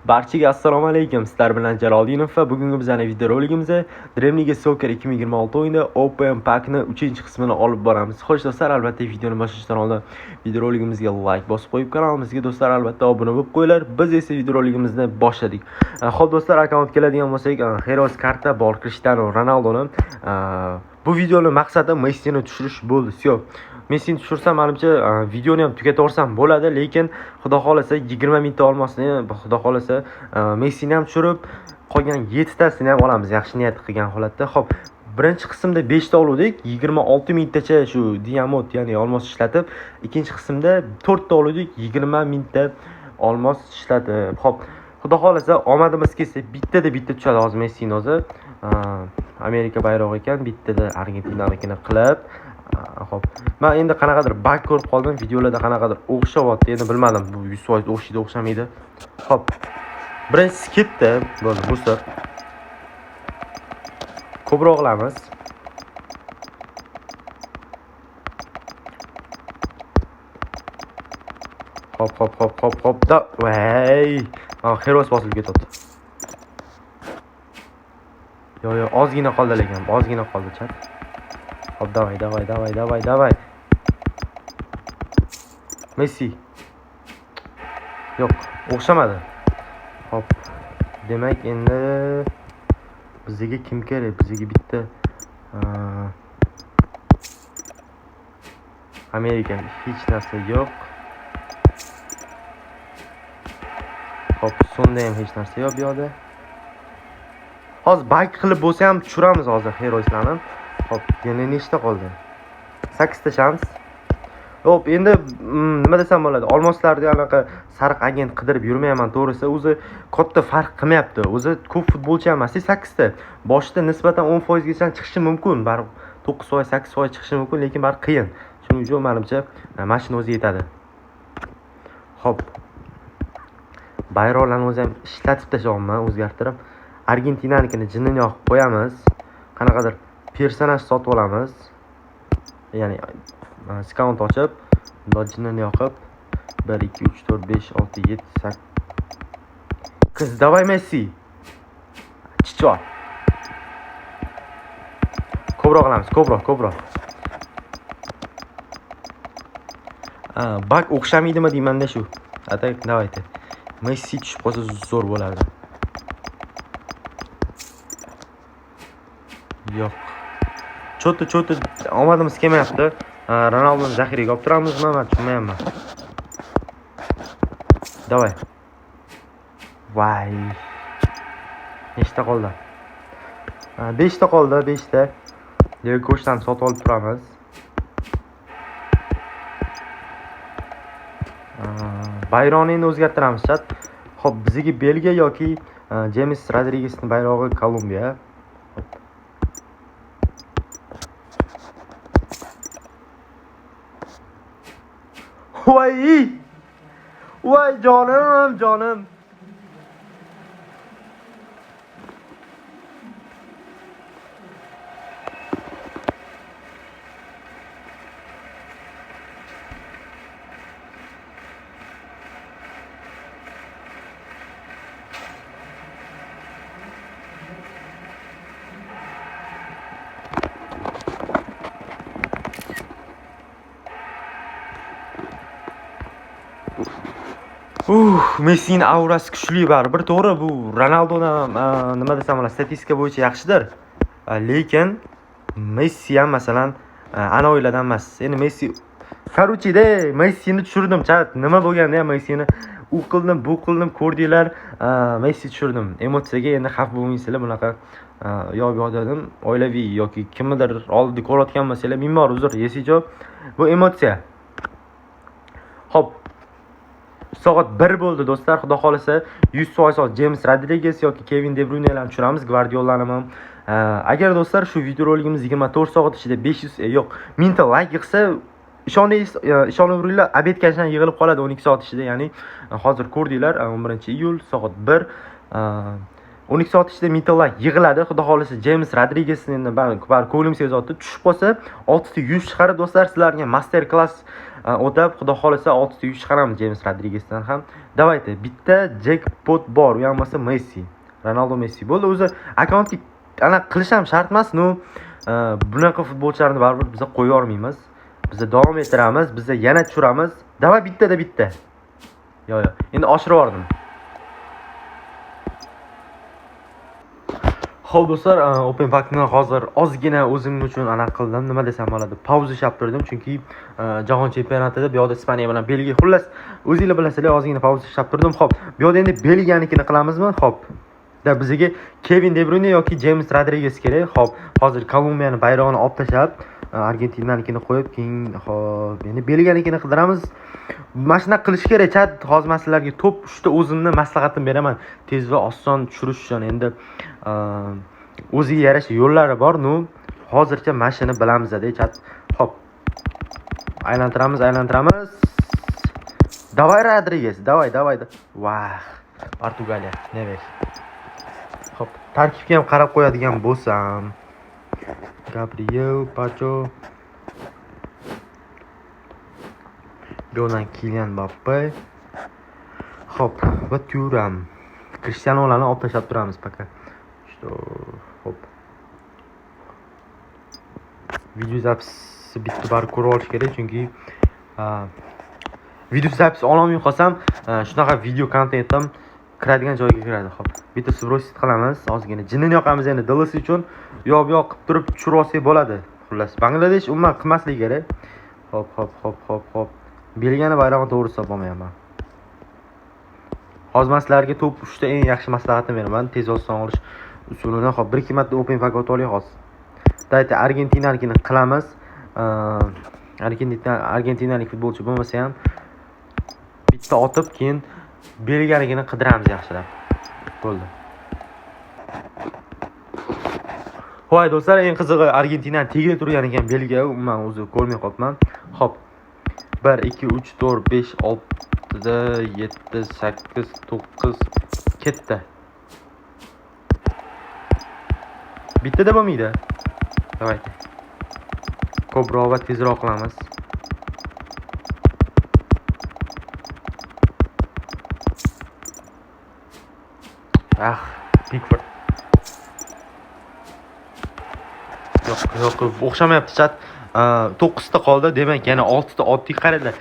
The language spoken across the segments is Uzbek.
Barchaga assalomu alaykum. Sizlar bilan Jaloliddinov va bugungi bizning videoroligimizda Dream League Soccer 2026 o'yinida Open Pack'ni 3-qismini olib boramiz. Xo'sh do'stlar, albatta videoni boshlashdan oldin videoroligimizga like bosib qo'yib, kanalimizga do'stlar albatta obuna bo'lib qo'yinglar. Biz esa videoroligimizni boshladik. Xo'p do'stlar, akkaunt keladigan bo'lsak, Heroes karta bor Cristiano Ronaldo'ni. Bu videoning maqsadi Messini tushirish bo'ldi. Yo'q. Messini tushirsam, menimcha videoni ham tugataversam bo'ladi, lekin xudo xolasa 20 mingta olmasni, xudo xolasa Messini ham tushirib, qolgan 7 tasini ham olamiz, yaxshi niyat qilgan holatda. Xo'p, birinchi qismda 5 ta oluvdik, 26 mingtacha shu diamond, ya'ni olmos ishlatib, ikkinchi qismda 4 ta oluvdik, 20 mingta olmos ishlatib. Xo'p, xudo xolasa omadimiz kelsa bittada tushadi hozir Messini o'zi. Amerika bayrog'i ekan, bittada Argentinanikini qilib. Xo'p, men endi qanaqadir bug ko'rib qoldim, videolarda qanaqadir o'xshayapti. Endi bilmadim, bu 100% o'xshaydi, o'xshamaydi. Xo'p, birinchisi ketdi, bo'ldi, bu sir. Ko'proq qilamiz. Hop da. Voy! Heroes bosilib ketdi. Yo, ozgina qoldi lekin, ozgina qoldi chat. Hop, davay. Messi. Yo'q, o'xshamadi. Hop. Demak, endi bizga kim kerak? Bizga bitta Amerika, hech narsa yo'q. Hop, sonda ham hech narsa yo'q bu yerda. Hozir bug qilib bo'lsa ham tushiramiz hozir Heroeslarni. Hop, yana nechta qoldi? 8 ta shans. Hop, endi nima desam bo'ladi? Olmoslarda anaqa sariq agent qidirib yurmayman, to'g'risi. O'zi katta farq qilmayapti. O'zi ko'p futbolchi emas, 8 ta. Boshida nisbatan 10% gacha chiqishi mumkin. Baribir 9%, 8% chiqishi mumkin, lekin baribir qiyin. Shuning uchun menimcha mashina o'zi yetadi. Hop. Bayroqlarni o'zi ham ishlatib tashlaman, o'zgartirib. Argentinanikini jinini yoqib qo'yamiz. Qanaqadir personaj sotib olamiz. Ya'ni account ochib, jinini yoqib 1 2 3 4 5 6 7 8. Qiz, davay Messi. Chichor. Ko'proq qilamiz, ko'proq. Bak o'xshamaydimi deymanda shu. Atak, davaydi. Messi tushib qolsa zo'r bo'lardi. Yo'q. Cho'ti omadimiz kelmayapti. Ronaldoni zaxiraga olib turamizmi? Men tushunmayapman. Davay. Voy. Nechta qoldi? 5 ta qoldi, 5 ta. Go'shtdan sotib olib turamiz. Bayrog'ini endi o'zgartiramiz chat. Xo'p, bizga Belgiya yoki James Rodriguezning bayrog'i Kolumbiya. Voy jonim. Messining aurasi kuchli baribir, to'g'ri, bu Ronaldodan nima desam bo'ladi, statistika bo'yicha yaxshidir. Lekin Messi ham masalan ana o'yladan emas. Endi Messi Karuchida Messini tushirdim chat. Nima bo'lganda ham Messini u qildim, bu qildim, ko'rdinglar. Messi tushirdim. Emotsiyaga endi xavf bo'lmaysizlar, bunaqa yo'q dedim. Oilaviy yoki kimnidir oldida ko'rayotgan bo'lsanglar, ming bor uzr, yesijo. Bu emotsiya. Hop. Soat 1 bo'ldi do'stlar, xudo xolasa 100% James Rodriguez yoki Kevin De Bruyne'larni tushiramiz, Guardiola'ni ham. Agar do'stlar shu videoroligimiz 24 soat ichida 500 yo'q, 1000 ta like yig'sa, ishonaveringlar, obedgacha yig'ilib qoladi 12 soat ichida, ya'ni hozir ko'rdinglar, 11-iyul soat 1. 12 soat ichida 1000 ta like yig'iladi. Xudo xolasa James Rodriguezning bar ko'nglim sezotdi, tushib qolsa 6 ta 100 chiqarib do'stlar, sizlarga master class o'tab, xudo xolasa 6 ta 100 chiqaramiz James Rodriguezdan ham. Давайте, bitta jackpot bor, u ham bo'lsa Messi. Ronaldo Messi. Bo'ldi, o'zi akkauntga ana qilish ham shart emas, bunaqa futbolchilarni baribir biz qo'ya olmaymiz. Biz davom ettiramiz, biz yana tushiramiz. Davay bittada bitta. Yo. Endi oshirib yubordim. Xo'p do'stlar, Open Packni hozir ozgina o'zim uchun aniq qildim. Nima desam bo'ladi? Pauza ishlab turdim, chunki jahon chempionatida bu yoqda Ispaniya bilan Belgiya, xullas, o'zingizlar bilasizlar, ozgina pauza ishlab turdim. Xo'p, bu yoqda endi Belgiyanikini qilamizmi? Xo'p. Bizga Kevin De Bruyne yoki James Rodriguez kerak. Xo'p, hozir Kolumbiyaning bayrog'ini olib tashlab, Argentinanikini qo'yib, keyin xo'p, endi Belgiyanikini qidiramiz. Mana shunaqa qilish kerak. Chat, hozir men sizlarga top 3 ta o'zimni maslahatim beraman. Tez va oson tushirish uchun endi o'ziga yarasha yo'llari bor. Hozircha mana shuni bilamiz-da, chat. Xo'p. Aylantiramiz. Davay Rodriguez, davay. Vah. Portugaliya, never. Xo'p, tarkibga ham qarab qo'yadigan bo'lsam, Gabriel, Pacho, Yonan Kylian Mbappe. Xo'p, va Thuram. Cristiano'larni olib tashlab turamiz paka. Xo'p. Video zapisi bitta bar ko'rib olish kerak, chunki video zapisi ololmay qolsam, shunaqa video kontentim kiradigan joyga kiradi. Xo'p, bitta sbrosит qilamiz. Ozgina jinini yoqamiz endi DLC uchun. Yo'q qilib turib tushirib olsak bo'ladi. Xullas, Bangladesh umuman qilmasligi kerak. Xo'p. Belgiyani bayrog'ini to'g'ri hisob olmayman. Hozir men sizlarga top 3 ta eng yaxshi maslahatim beraman. Tez oson olish usulini. Xo'p, 1-2 marta Open Pack o'tib hozir. Dayta Argentinanikini qilamiz. Argentinalik futbolchi bo'lmasa ham bitta otib, keyin Belgiyanikini qidiramiz yaxshilab. Bo'ldi. Voy do'stlar, eng qizig'i Argentinani tegib turgan ekan Belgiya, men o'zi ko'rmay qolibman. Xo'p. 1 2 3 4 5 6 7 8 9 ketdi. Bittada bo'lmaydi. Davaydi. Ko'proq va tezroq qilamiz. Pickford. Yo'q, o'xshamayapti chat. 9 ta qoldi, demak yana 6 ta oddiy qaranglar.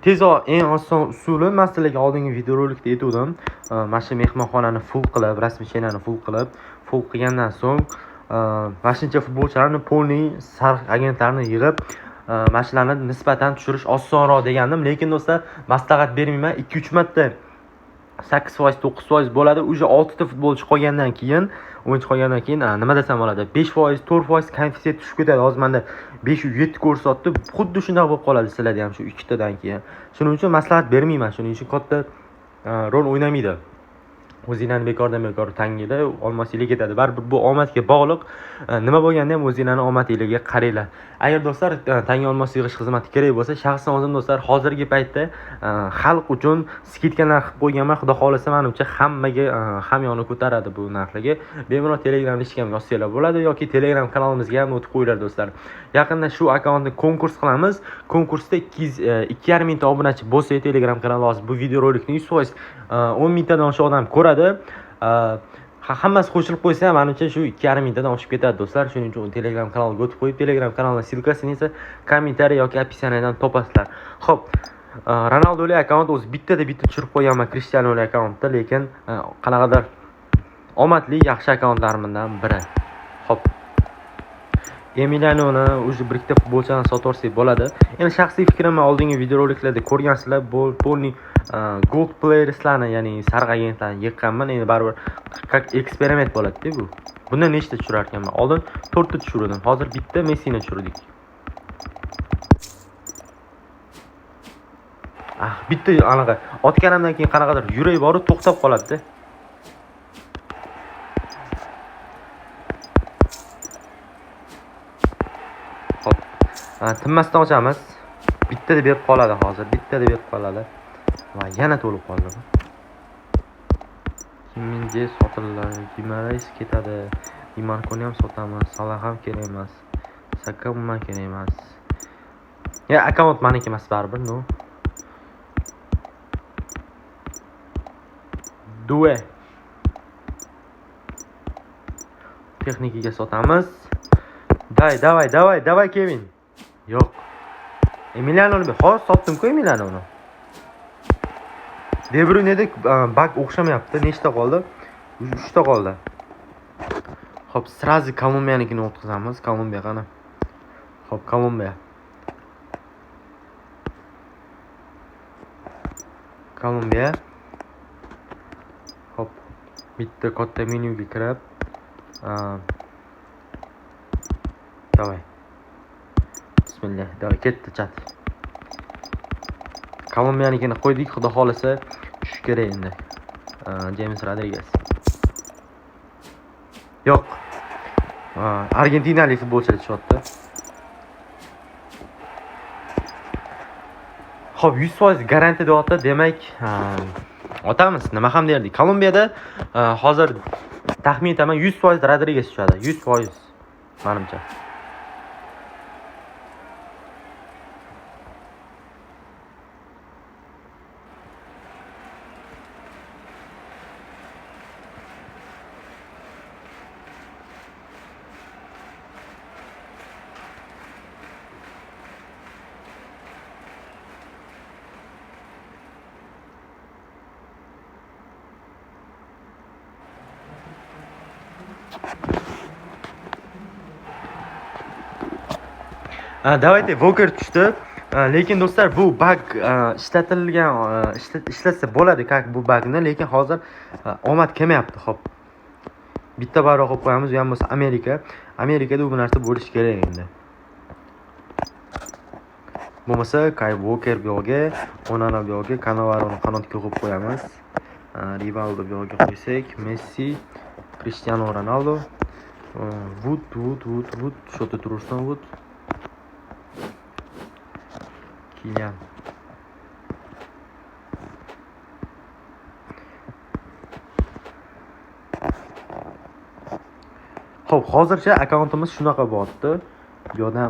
Tezroq eng oson usuli men sizlarga oldingi videorolikda aytdim. Mana shu mehmonxonani full qilib, rasmiy chenani full qilgandan so'ng mana shuncha futbolchilarni polniy sarf agentlarni yig'ib, mashlarni nisbatan tushirish osonroq degandim, lekin do'stlar, maslahat bermayman. 2-3 marta 8%, 9% bo'ladi. O'sha 6 ta futbolchi qolgandan keyin, o'yinchi qolgandan keyin nima desam bo'ladi? 5%, 4% konfisiyat tushib ketadi. Hozir menda 507 ko'rsatdi. Xuddi shunday bo'lib qoladi sizlarda ham shu 2 tadan keyin. Shuning uchun maslahat bermayman. Shuning uchun katta rol o'ynamaydi. O'zinglarni bekordan bekor tanginglar olmasinglar ketadi. Baribir bu omadga bog'liq. Nima bo'lganda ham o'zinglarni omadingizga qaranglar. Agar do'stlar tanga olmos yig'ish xizmati kerak bo'lsa, shaxsan o'zim do'stlar hozirgi paytda xalq uchun skidkalar qilib qo'yganman. Xudo xolasa menimcha hammaga hamyoni ko'taradi bu narxlarga. Bemalol Telegramda ishga yozsanglar bo'ladi yoki Telegram kanalimizga ham o'tib qo'yinglar do'stlar. Yaqinda shu akkauntni konkurs qilamiz. Konkursda 2,5 mingta obunachi bo'lsa, Telegram kanali hozir bu videorolikni 100% 10 mingtadan oshiq odam ko'radi. Hammasi qo'shilib qo'ysa, menimcha shu 2,5 mingtadan oshib ketadi do'stlar. Shuning uchun Telegram kanaliga o'tib qo'yib, Telegram kanalining silkasini esa kommentariy yoki opisiyadan topasizlar. Xo'p, Ronaldo'li akkaunt o'zi bitta tushirib qo'yganman Cristiano'li akkauntda, lekin qanaqadir omadli yaxshi akkauntlarimdan biri. Xo'p. Emiliano'ni o'zi bir ikkita futbolchidan sotorsak bo'ladi. Endi shaxsiy fikrimni oldingi videoroliklarda ko'rgansizlar, polni gold playerslarni, ya'ni sariq agentlarni yiqqanman. Endi baribir eksperiment bo'ladi-da bu. Bundan nechta tushirar ekanman? Oldin 4 ta tushirdim. Hozir bitta Messini tushirdik. Bitta anaqa otganimdan keyin qanaqadir yurak bori to'xtab qoladi-da. Xo'p. Tinmasdan ochamiz. Bittada berib qoladi hozir. Bittada berib qoladi. Va yana to'lib qoldi. Kimminje sotiladi, Gimarais ketadi. Imarkoni ham sotamiz, Salah ham kerak emas. Saka ham kerak emas. Ya, akkaunt meniki emas baribir, no. Due. Texnikaga sotamiz. Давай, Kevin. Yo'q. Emiliano'ni hozir sotdim-ku Emiliano'ni. De Bruyne'da bak o'xshamayapti. Nechta qoldi? 3 ta qoldi. Xo'p, srazi Kolumbiyanikini o'tkazamiz. Kolumbiya qani? Xo'p, Kolumbiya. Xo'p, bitta katta menyuga kirib, davay. Bismillah, davay, ketdi chat. Kolumbiyanikini qo'ydik, xudo xolisa tushish kerak endi. James Rodriguez. Yo'q. Argentinalik futbolchilar tushyapti. Xo'p, 100% garantiya deyapti. Demak, otamiz. Nima ham derdik? Kolumbiyada hozir taxmin etaman 100% Rodriguez tushadi. 100% menimcha. Davayda Voker tushdi. Lekin do'stlar bu bug ishlatsa bo'ladi, как bu bugni, lekin hozir omad kelmayapti. Xo'p. Bitta bayroq qo'yib qo'yamiz, u ham bo'lsa Amerikada bu narsa bo'lishi kerak endi. Bo'lmasa Kai Walker bu yoqqa, Onana bu yoqqa, Cannavaro'ni qanotga qo'yib qo'yamiz. Rivaldo bu yoqqa qo'ysak, Messi, Cristiano Ronaldo, Wood, shota turishdan Wood. Kylian. Xo'p, hozircha akkauntimiz shunaqa bo'lyapti. Bu yerda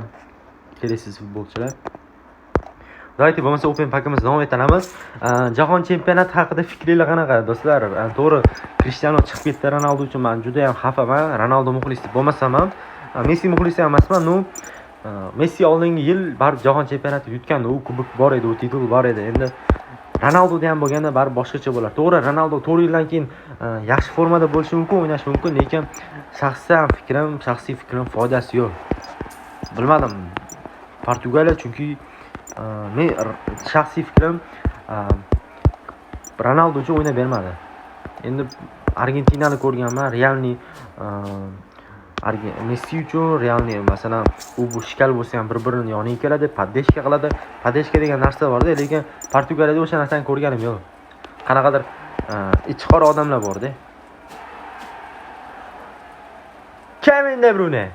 kelasiz futbolchilar. Davayki bo'lmasa Open Pack'imiz davom etamiz. Jahon chempionati haqida fikringiz qanaqa do'stlar? To'g'ri, Cristiano chiqib ketdi, Ronaldo uchun men juda ham xafaman. Ronaldo muxlisi bo'lmasam ham, Messi muxlisi ham emasman. Messi oldingi yil baribir jahon chempionati yutgandi, u kubok bor edi, u titul bor edi. Endi Ronaldo ham bo'lganda baribir boshqacha bo'lar. To'g'ri, Ronaldo 4 yildan keyin yaxshi formada bo'lishi mumkin, o'ynashi mumkin, lekin shaxsiy fikrim foydasi yo'q. Bilmadim. Portugaliya chunki men shaxsiy fikrim Ronaldo uchun o'ynab bermadi. Endi Argentinani ko'rganman, Realni Messi uchun Realni masalan u shikal bo'lsa ham bir-birini yoniga keladi, paddeshka qiladi. Paddeshka degan narsa bor-da, lekin Portugaliyada o'sha narsani ko'rganim yo'q. Qanaqadir ichqor odamlar bor-da. Kevin De Bruyne.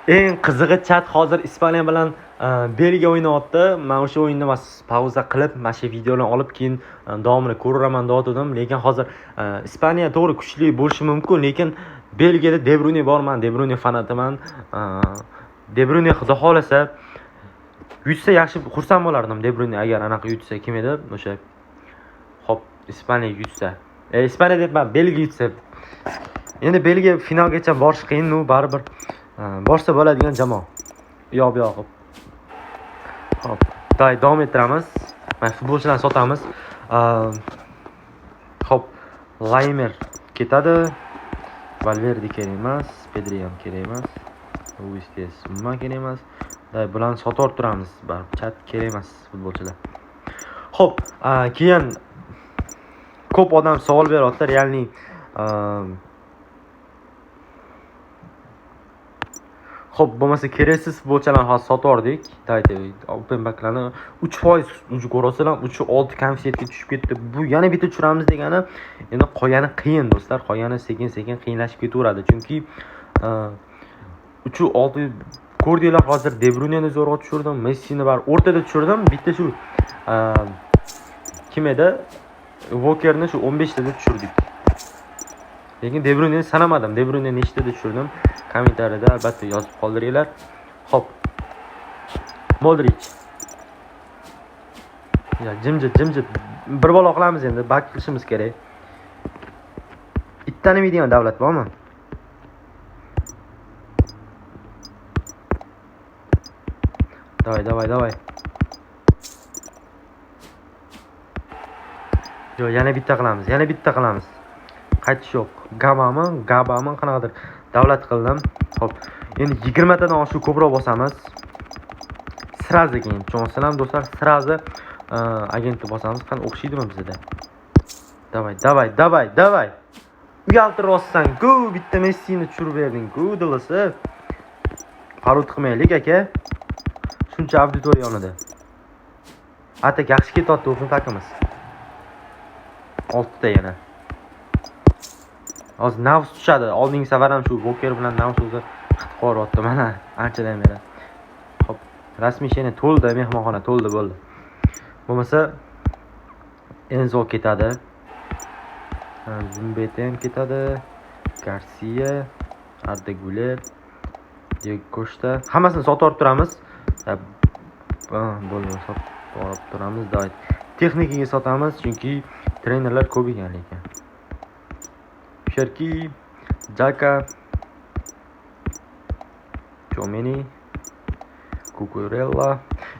Eng qizig'i chat hozir Ispaniya bilan Belgiya o'ynayapti. Men o'sha o'yinni pauza qilib, mana shu videoni olib keyin davomini ko'raman degandim, lekin hozir Ispaniya to'g'ri kuchli bo'lishi mumkin, lekin Belgiyada De Bruyne bor, men De Bruyne fanatiman. De Bruyne xudo xolasa yutsa yaxshi xursand bo'lardim. De Bruyne agar anaqa yutsa, kim edi o'sha? Xo'p, Ispaniya yutsa. Ispaniya debman, Belgiya yutsa. Endi Belgiya finalgacha borish qiyin, u baribir borsa bo'ladigan jamoa. Yo'q. Xo'p, davom ettiramiz. Mana futbolchilarni sotamiz. Xo'p, Laymer ketadi. Valverde kerak emas, Pedri ham kerak emas. Luis Diaz umuman kerak emas. Bularni sotib turamiz. Chat kerak emas futbolchilar. Xo'p, keyin ko'p odam savol beryapti, ya'ni Xo'p, bo'lmasa keraksiz futbolchilarni hozir sotvordik. Daydi, open backlarni 3% uncha ko'rasizlar, 3.6 konfetga tushib ketdi. Bu yana bitta tushiramiz degani, endi qolgani qiyin do'stlar. Qolgani sekin-sekin qiyinlashib ketaveradi. Chunki 3.6 ko'rdinglar, hozir De Bruyne'ni zo'rg'a tushirdim, Messini bar o'rtada tushirdim. Bitta shu kim edi? Walkerni shu 15 tada tushirdik. Lekin De Bruyne'ni sanamadim. De Bruyne'ni nechtada tushirdim? Kommentariyada albatta yozib qoldiringlar. Xo'p. Modric. Ya jimjit. Bir bola qilamiz endi, bak qilishimiz kerak. Ittanamaydigan davlat bormi? Давай. Yo, yana bitta qilamiz. Qaytish yo'q. Gabaman qanaqadir davlat qildim. Xo'p. Endi 20 tadan oshiq ko'proq bosamiz. Sirazi keyin cho'nsin ham do'stlar, sirazi agentni bosamiz. Qani o'xshaydimi bizda? Давай. Uyaltirossan, ku bitta Messini tushirib berding, ku dilisi. Parod qilmaylik aka. Shuncha auditoriya yonida. Atak yaxshi ketyapti o'zini takimiz. 6 ta yana. Hozir Navs tushadi. Oldingi safar ham shu Walker bilan Navs o'zi qitib qo'yapti mana anchadan beri. Xo'p, rasmiy ishini to'ldi, mehmonxona to'ldi bo'ldi. Bo'lmasa Enzo ketadi. Zumbetem ketadi. Garcia, Arda Güler, Diego Costa. Hammasini sotib turamiz. Bo'ldi, sotib turamiz. Texnikaga sotamiz chunki trenerlar ko'p ekan lekin. Sherki, Jaka, Chomeni, Cucurella.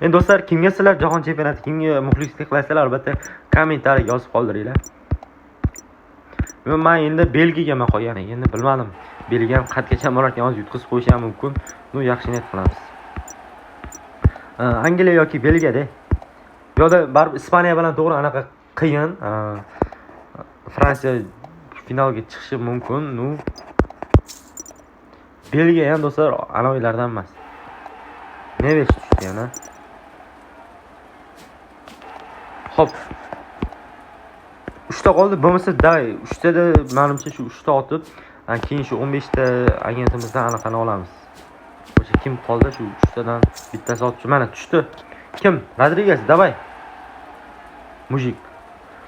Endi do'stlar, kimga sizlar jahon chempionati, kimga muxlislik qilasizlar, albatta kommentariy yozib qoldiringlar. Men endi Belgiyaga qo'ygan, endi bilmadim. Belgiya ham qatgacha borarkan hozir yutqizib qo'yishi ham mumkin. Yaxshi niyat qilamiz. Angliya yoki Belgiyada. Yo'da baribir Ispaniya bilan to'g'ri anaqa qiyin. Fransiya finalga chiqishi mumkin. Belgiya ham do'stlar anavilardan emas. Neves tushdi yana. Xo'p. 3 ta qoldi. Bo'lmasa 3 tada menimcha shu 3 ta otib, keyin shu 15 ta agentimizdan anaqani olamiz. O'sha kim qoldi shu 3 tadan bittasi otchi. Mana tushdi. Kim? Rodriguez, давай. Mujik.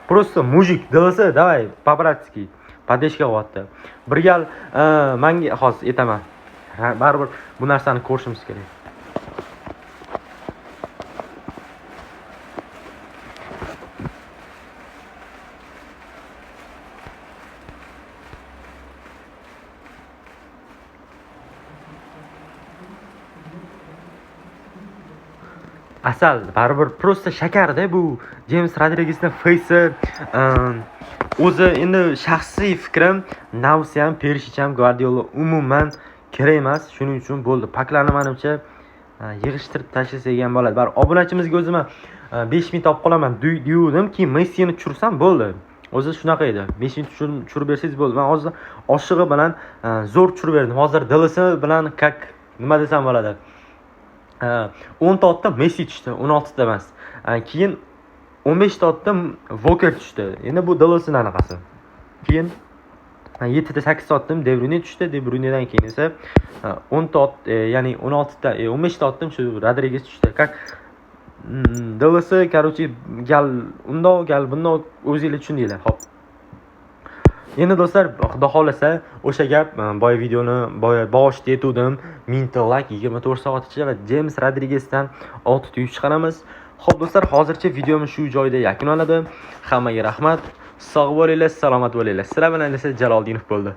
Просто mujik, dilisi, давай, по-братски. Padeshga qo'yapti. Bir gal menga hozir aytaman. Baribir bu narsani ko'rishimiz kerak. Asal baribir просто shakarda bu James Rodriguezning face o'zi endi shaxsiy fikrim Navs ham, Perisic ham, Guardiola umuman kerak emas. Shuning uchun bo'ldi. Paklarni menimcha yig'ishtirib tashlasak ham bo'ladi. Bar obunachimizga o'zim 5000 topib qolaman degandim, keyin Messini tushirsam bo'ldi. O'zi shunaqa edi. 5000 tushirib bersangiz bo'ldi. Men hozir oshig'i bilan zo'r tushirib berdim. Hozir dilisi bilan nima desam bo'ladi. 10 ta otda Messi tushdi, 16 ta emas. Keyin 15 ta otda Walker tushdi. Endi bu Dallasning anaqasi. Keyin 7 ta 8 ta otdim De Bruyne tushdi. De Bruynedan keyin esa 10 ta ya'ni 16 ta 15 ta otdim shu Rodriguez tushdi. Dallasi, короче, gal undoq, gal bundoq o'zingizlar tushundinglar. Xo'p. Endi do'stlar, xudo xolasa, o'sha gap boya videoni boshida aytdim, 1000 ta like 24 soat ichida va James Rodriguezdan 6 ta chiqaramiz. Xo'p do'stlar, hozircha videomiz shu joyda yakunlanadi. Hammaga rahmat. Sog' bo'linglar, salomat bo'linglar. Sizlar bilan esa Jaloliddinov bo'ldi.